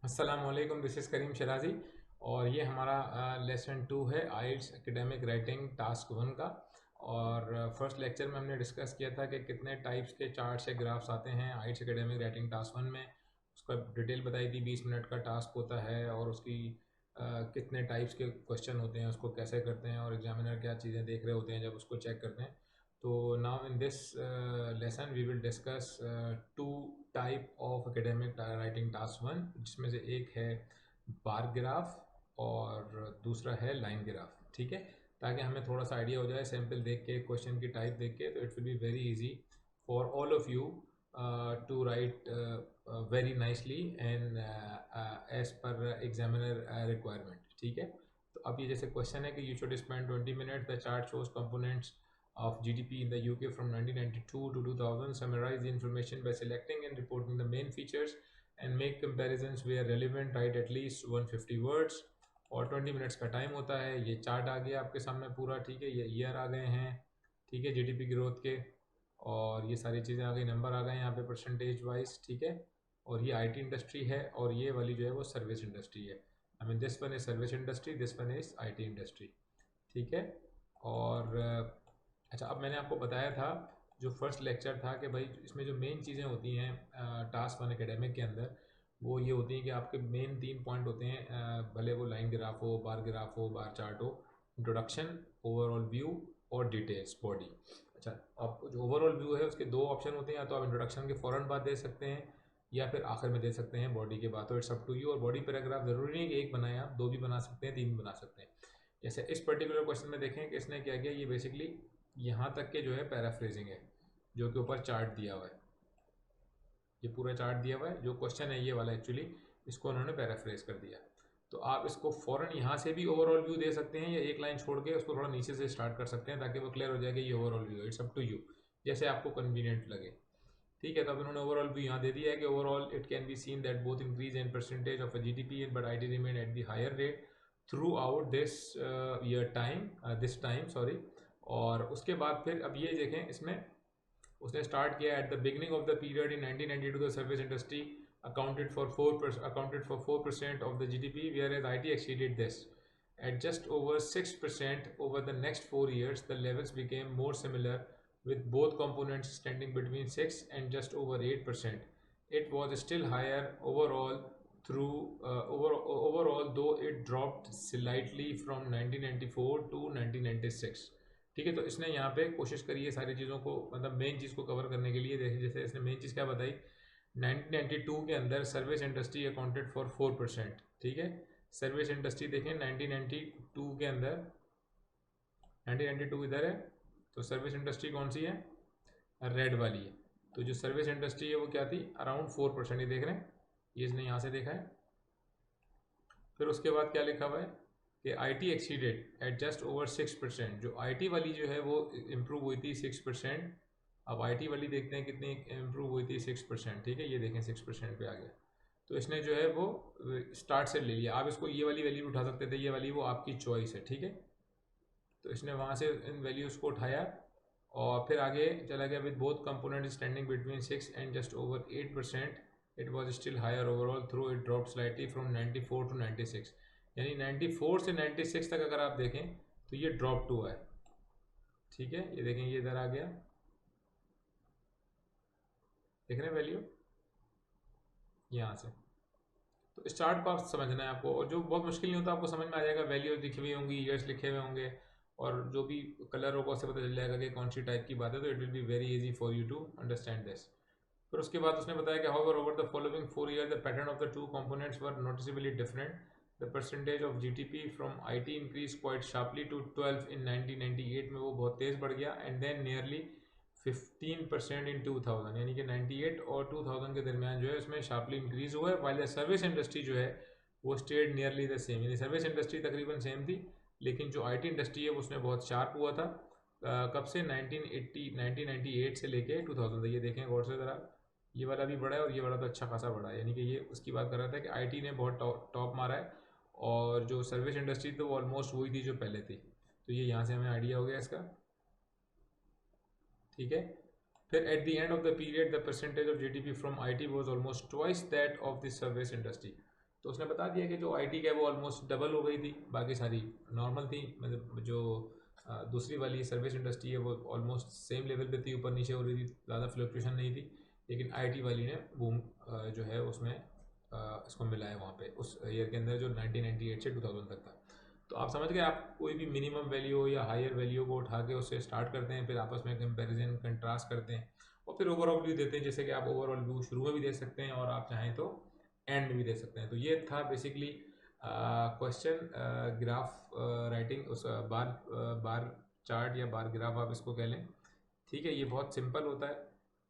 अस्सलामुअलैकुम, this is करीम शराजी और ये हमारा लेसन 2 है आइल्स एकेडमिक राइटिंग टास्क 1 का। और फर्स्ट लेक्चर में हमने डिस्कस किया था कि कितने टाइप्स के चार्ट्स या ग्राफ्स आते हैं आइल्स एकेडमिक राइटिंग टास्क 1 में। उसका डिटेल बताई थी, 20 मिनट का टास्क होता है और उसकी कितने टाइप्स के क्वेश्चन होते हैं, उसको कैसे करते हैं और एग्जामिनर क्या चीज़ें देख रहे होते हैं जब उसको चेक करते हैं। तो now in this lesson we will discuss two type of academic writing task 1, जिसमें से एक है बार ग्राफ और दूसरा है लाइन ग्राफ। ठीक है, ताकि हमें थोड़ा सा आइडिया हो जाए सैम्पल देख के, क्वेश्चन की टाइप देख के, तो it will be very easy for all of you to write very nicely and as per examiner requirement. ठीक है, तो अब ये जैसे क्वेश्चन है कि you should spend 20 minute, the chart shows components of GDP in the UK from 1992 to 2000. Summarize the information by selecting and reporting the main features and make comparisons where relevant. Write at least 150 words और 20 minutes का time होता है। ये chart आ गया आपके सामने पूरा। ठीक है, ये ईयर आ गए हैं, ठीक है, जीडीपी ग्रोथ के, और ये सारी चीज़ें आ गई, नंबर आ गए यहाँ पे परसेंटेज वाइज। ठीक है, और ये आईटी इंडस्ट्री है और ये वाली जो है वो सर्विस इंडस्ट्री है। I mean this one is service industry, this one is IT industry. ठीक है, और अच्छा, अब मैंने आपको बताया था जो फर्स्ट लेक्चर था कि भाई इसमें जो मेन चीज़ें होती हैं टास्क 1 एकेडमिक के अंदर, वो ये होती हैं कि आपके मेन 3 पॉइंट होते हैं, भले वो लाइन ग्राफ हो, बार चार्ट हो। इंट्रोडक्शन, ओवरऑल व्यू और डिटेल्स बॉडी। अच्छा, आपको जो ओवरऑल व्यू है उसके 2 ऑप्शन होते हैं, या तो आप इंट्रोडक्शन के फ़ौरन बाद दे सकते हैं या फिर आखिर में दे सकते हैं बॉडी के बाद। तो इट्स अप टू यू। और बॉडी पैराग्राफ ज़रूरी नहीं है कि एक बनाए, आप 2 भी बना सकते हैं, 3 भी बना सकते हैं। जैसे इस पर्टिकुलर क्वेश्चन में देखें कि इसने क्या किया, ये बेसिकली यहाँ तक के जो है पैराफ्रेजिंग है, जो कि ऊपर चार्ट दिया हुआ है, ये पूरा चार्ट दिया हुआ है। जो क्वेश्चन है ये वाला, एक्चुअली इसको उन्होंने पैराफ्रेज कर दिया। तो आप इसको फ़ौरन यहाँ से भी ओवरऑल व्यू दे सकते हैं या एक लाइन छोड़ के उसको थोड़ा नीचे से स्टार्ट कर सकते हैं ताकि वो क्लियर हो जाए कि ये ओवरऑल व्यू है। इट्स अप टू यू, जैसे आपको कन्वीनियंट लगे। ठीक है, तो अब इन्होंने ओवरऑल व्यू यहाँ दे दिया है कि overall it can be seen that both increase in percentage of GDP but IT remain at the higher rate throughout this year time, this time sorry. और उसके बाद फिर अब ये देखें, इसमें उसने स्टार्ट किया at the beginning of the period in 1992 the service industry accounted for 4% of the GDP, whereas IT exceeded this at just over 6%. Over the next 4 years, the levels became more similar, with both components standing between 6 and just over 8%. It was still higher overall overall, though it dropped slightly from 1994 to 1996. ठीक है, तो इसने यहाँ पे कोशिश करी है सारी चीज़ों को, मतलब मेन चीज़ को कवर करने के लिए। देखिए, जैसे इसने मेन चीज़ क्या बताई, 1992 के अंदर सर्विस इंडस्ट्री अकाउंटेड फॉर 4%। ठीक है, सर्विस इंडस्ट्री देखें 1992 के अंदर, 1992 इधर है, तो सर्विस इंडस्ट्री कौन सी है, रेड वाली है। तो जो सर्विस इंडस्ट्री है वो क्या थी, अराउंड 4%। ये देख रहे हैं, ये इसने यहाँ से देखा है। फिर उसके बाद क्या लिखा हुआ है कि IT exceeded at just over 6%। जो IT वाली जो है वो इम्प्रूव हुई थी 6%। अब IT वाली देखते हैं कितनी इम्प्रूव हुई थी, 6%। ठीक है, ये देखें 6% पे आ गया। तो इसने जो है वो स्टार्ट से ले लिया। आप इसको ये वाली वैल्यू उठा सकते थे, ये वाली वो आपकी चॉइस है। ठीक है, तो इसने वहाँ से इन वैल्यूज़ को उठाया और फिर आगे चला गया। With both component standing between 6 and just over 8%, it was still higher overall through it drop slightly from 94 to 96। यानी 94 से 96 तक अगर आप देखें तो ये ड्रॉप टू है। ठीक है, ये देखें, ये इधर आ गया, देख रहे हैं वैल्यू यहाँ से। तो इस चार्ट को आप समझना है आपको, और जो बहुत मुश्किल नहीं होता, आपको समझ में आ जाएगा। वैल्यूज लिखी हुई होंगी, ईयर्स लिखे हुए होंगे, और जो भी कलर होगा उससे पता चल जाएगा कि कौन सी टाइप की बात है। तो it will be very easy for you to understand this. फिर उसके बाद उसने बताया कि however over the following 4 year the pattern of the two components were noticeably different. The percentage of GDP from IT increase quite sharply to 12 in 1998 में, वो बहुत तेज बढ़ गया, एंड देन नियरली 15% इन 2000, यानी कि 98 और 2000 के दरमियान जो है उसमें शार्पली इंक्रीज हुआ है। वाइल द सर्विस इंडस्ट्री जो है वो स्टेड नियरली द सेम, यानी सर्विस इंडस्ट्री तकरीबन सेम थी, लेकिन जो आईटी इंडस्ट्री है उसमें बहुत शार्प हुआ था। कब से, 1998 से लेके 2000 तक। ये देखें गौर से ज़रा, ये वाला भी बड़ा है और ये वाला तो अच्छा खासा बड़ा है, यानी कि ये उसकी बात कर रहा था कि आईटी ने बहुत टॉप मारा है, और जो सर्विस इंडस्ट्री तो वो ऑलमोस्ट वही थी जो पहले थी। तो ये यहाँ से हमें आइडिया हो गया इसका। ठीक है, फिर at the end of the period the percentage of GDP from IT was almost twice that of the service industry. तो उसने बता दिया कि जो आईटी का है वो ऑलमोस्ट डबल हो गई थी, बाकी सारी नॉर्मल थी, मतलब जो दूसरी वाली सर्विस इंडस्ट्री है वो ऑलमोस्ट सेम लेवल पे थी, ऊपर नीचे हो रही थी, ज़्यादा फ्लक्चुएशन नहीं थी, लेकिन आईटी वाली ने बूम जो है उसमें इसको मिला है वहाँ पे उस ईयर के अंदर जो 1998 से 2000 तक था। तो आप समझ गए, आप कोई भी मिनिमम वैल्यू या हायर वैल्यू को उठा के उससे स्टार्ट करते हैं, फिर आपस में कंपैरिजन कंट्रास्ट करते हैं और फिर ओवरऑल व्यू देते हैं, जैसे कि आप ओवरऑल व्यू शुरू में भी दे सकते हैं और आप चाहें तो एंड में भी दे सकते हैं। तो ये था बेसिकली क्वेश्चन ग्राफ राइटिंग, उस बार चार्ट या बार ग्राफ आप इसको कह लें, ठीक है। ये बहुत सिंपल होता है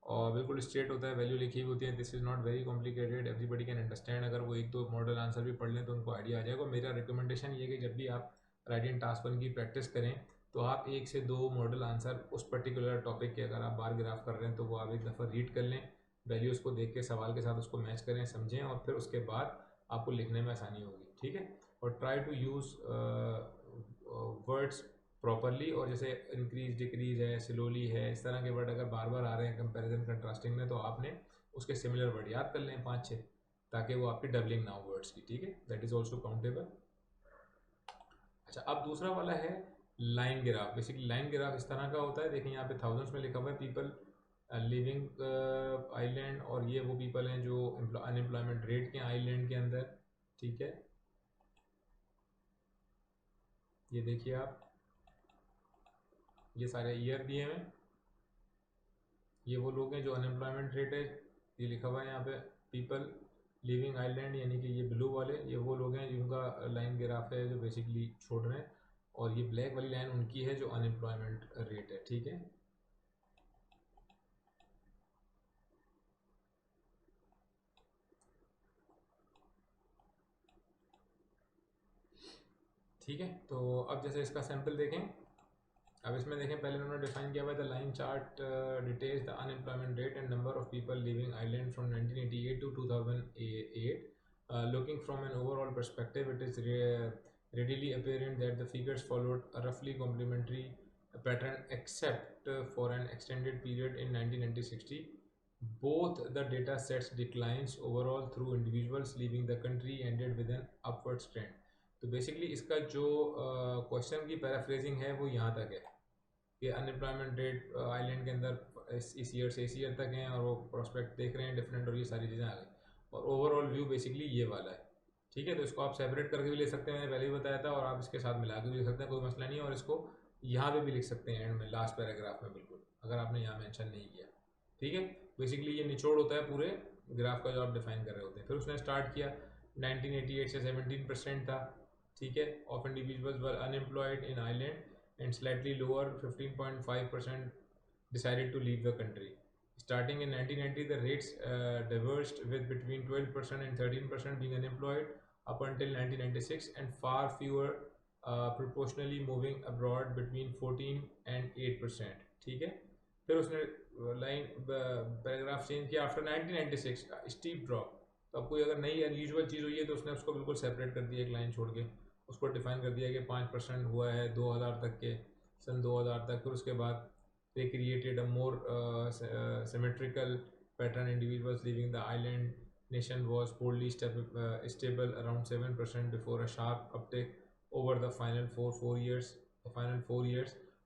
और बिल्कुल स्ट्रेट होता है, वैल्यू लिखी हुई होती है, this is not very complicated, everybody can understand. अगर वो एक दो मॉडल आंसर भी पढ़ लें तो उनको आइडिया आ जाएगा। मेरा रिकमेंडेशन ये है कि जब भी आप राइटिंग टास्क 1 की प्रैक्टिस करें तो आप 1 से 2 मॉडल आंसर उस पर्टिकुलर टॉपिक के अगर आप बार ग्राफ कर रहे हैं तो वो आप एक दफ़ा रीड कर लें, वैल्यूज़ को देख के सवाल के साथ उसको मैच करें, समझें और फिर उसके बाद आपको लिखने में आसानी होगी, ठीक है। और try to use words properly, और जैसे इंक्रीज डिक्रीज है, स्लोली है, इस तरह के वर्ड अगर बार बार आ रहे हैं कंपैरिजन कंट्रास्टिंग में तो आपने उसके सिमिलर वर्ड याद कर लें 5-6, ताकि वो आपकी डबलिंग ना हो वर्ड्स की, ठीक है। That is also countable. अच्छा, अब दूसरा वाला है line graph. Basically line graph इस तरह का होता है, देखिए यहाँ पे थाउजेंड्स में लिखा हुआ है पीपल लिविंग आइलैंड, और ये वो पीपल हैं जो अनएम्प्लॉयमेंट रेट के आइलैंड के अंदर, ठीक है। ये देखिए आप, ये सारे ईयर दिए हुए हैं, ये वो लोग हैं जो अनएम्प्लॉयमेंट रेट है, ये लिखा हुआ है यहाँ पे पीपल लिविंग आइलैंड, यानी कि ये ब्लू वाले ये वो लोग हैं जिनका लाइन ग्राफ है जो बेसिकली छोड़ रहे हैं, और ये ब्लैक वाली लाइन उनकी है जो अनएम्प्लॉयमेंट रेट है, ठीक है। ठीक है, तो अब जैसे इसका सैंपल देखें, अब इसमें देखें पहले उन्होंने डिफाइन किया हुआ है the line chart details the unemployment rate and number of people living island from 1988 to 2008. Looking from an overall perspective, it is readily apparent that the figures followed a roughly complementary pattern except for an extended period in 1960. Both the data sets declines overall through individuals leaving the country ended with an upward trend. तो basically इसका जो question की paraphrasing है वो यहाँ तक है कि अनएम्प्लॉयमेंट रेट आइलैंड के अंदर इस ईयर से इस ईयर तक हैं और वो प्रोस्पेक्ट देख रहे हैं डिफरेंट, और ये सारी चीज़ें आ गई, और ओवरऑल व्यू बेसिकली ये वाला है, ठीक है। तो इसको आप सेपरेट करके भी ले सकते हैं, मैंने पहले ही बताया था, और आप इसके साथ मिला के भी लिख सकते हैं, कोई मसला नहीं है। और इसको यहाँ पे भी लिख सकते हैं एंड में लास्ट पैराग्राफ में, बिल्कुल अगर आपने यहाँ मेंशन नहीं किया, ठीक है। बेसिकली ये निचोड़ होता है पूरे ग्राफ का जो आप डिफाइन कर रहे होते हैं। फिर उसने स्टार्ट किया 1988 से 17% था, ठीक है, of individuals were unemployed in island and slightly lower 15.5% decided to leave the country. Starting in 1990, the rates diverged with between 12% and 13% being unemployed up until 1996, and far fewer proportionally moving abroad between 14 and 8%, ठीक है। फिर उसने line paragraph change किया after 1996 steep drop. तो अब कोई अगर नई अनयूजुअल चीज़ हुई है तो उसने उसको बिल्कुल सेपरेट कर दिया, एक लाइन छोड़ के उसको डिफाइन कर दिया कि 5% हुआ है 2000 तक के, सन 2000 तक। फिर उसके बाद they created a more symmetrical pattern. Individuals leaving the island nation was poorly stable around 7% before a sharp uptick over the final four years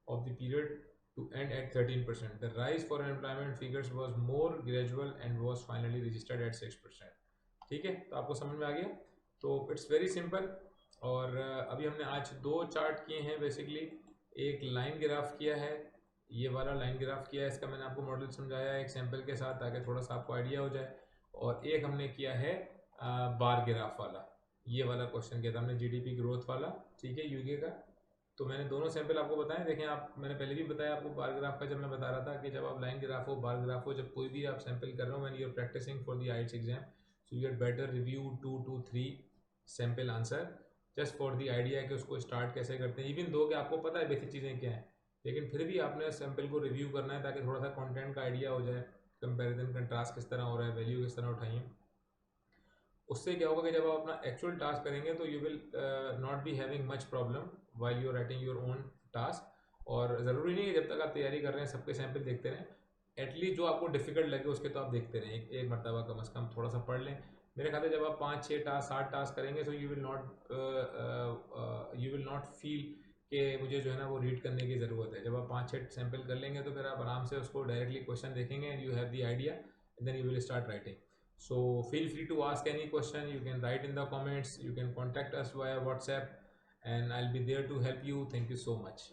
of the period to end at 13%. The rise for unemployment figures was more gradual and was finally registered at 6%. ठीक है, तो आपको समझ में आ गया। तो it's very simple. और अभी हमने आज 2 चार्ट किए हैं बेसिकली, एक लाइन ग्राफ किया है, ये वाला लाइन ग्राफ किया है, इसका मैंने आपको मॉडल समझाया एक सैंपल के साथ ताकि थोड़ा सा आपको आइडिया हो जाए, और एक हमने किया है बार ग्राफ वाला, ये वाला क्वेश्चन किया था हमने जीडीपी ग्रोथ वाला, ठीक है, यूके का। तो मैंने दोनों सैंपल आपको बताए, देखें आप, मैंने पहले भी बताया आपको बार ग्राफ का, जब मैं बता रहा था कि जब आप लाइन ग्राफ हो बार ग्राफ हो, जब कोई भी आप सैंपल कर रहे हो when you are practising for the IELTS exam, so you get better review 2 to 3 sample answer just for the idea कि उसको स्टार्ट कैसे करते हैं। इवन दो कि आपको पता है बेसिक चीज़ें क्या हैं, लेकिन फिर भी आपने सैंपल को रिव्यू करना है ताकि थोड़ा सा कंटेंट का आइडिया हो जाए, कंपैरिजन कंट्रास्ट किस तरह हो रहा है, वैल्यू किस तरह उठाइए। उससे क्या होगा कि जब आप अपना एक्चुअल टास्क करेंगे तो you will not be having much problem while you are writing your own task. और ज़रूरी नहीं है जब तक आप तैयारी कर रहे हैं सबके सैंपल देखते रहें, एटलीस्ट जो आपको डिफिकल्ट लगे उसके तो आप देखते रहें, एक मरतबा कम से कम थोड़ा सा पढ़ लें। मेरे ख्याल से जब आप 5-6 टास्क 7 टास्क करेंगे तो यू विल नॉट फील कि मुझे जो है ना वो रीड करने की ज़रूरत है। जब आप 5-6 सैम्पल कर लेंगे तो फिर आप आराम से उसको डायरेक्टली क्वेश्चन देखेंगे and you have the idea, then you will start writing. So feel free to ask any question. You can write in the comments. You can contact us via WhatsApp, and I'll be there to help you. Thank you so much.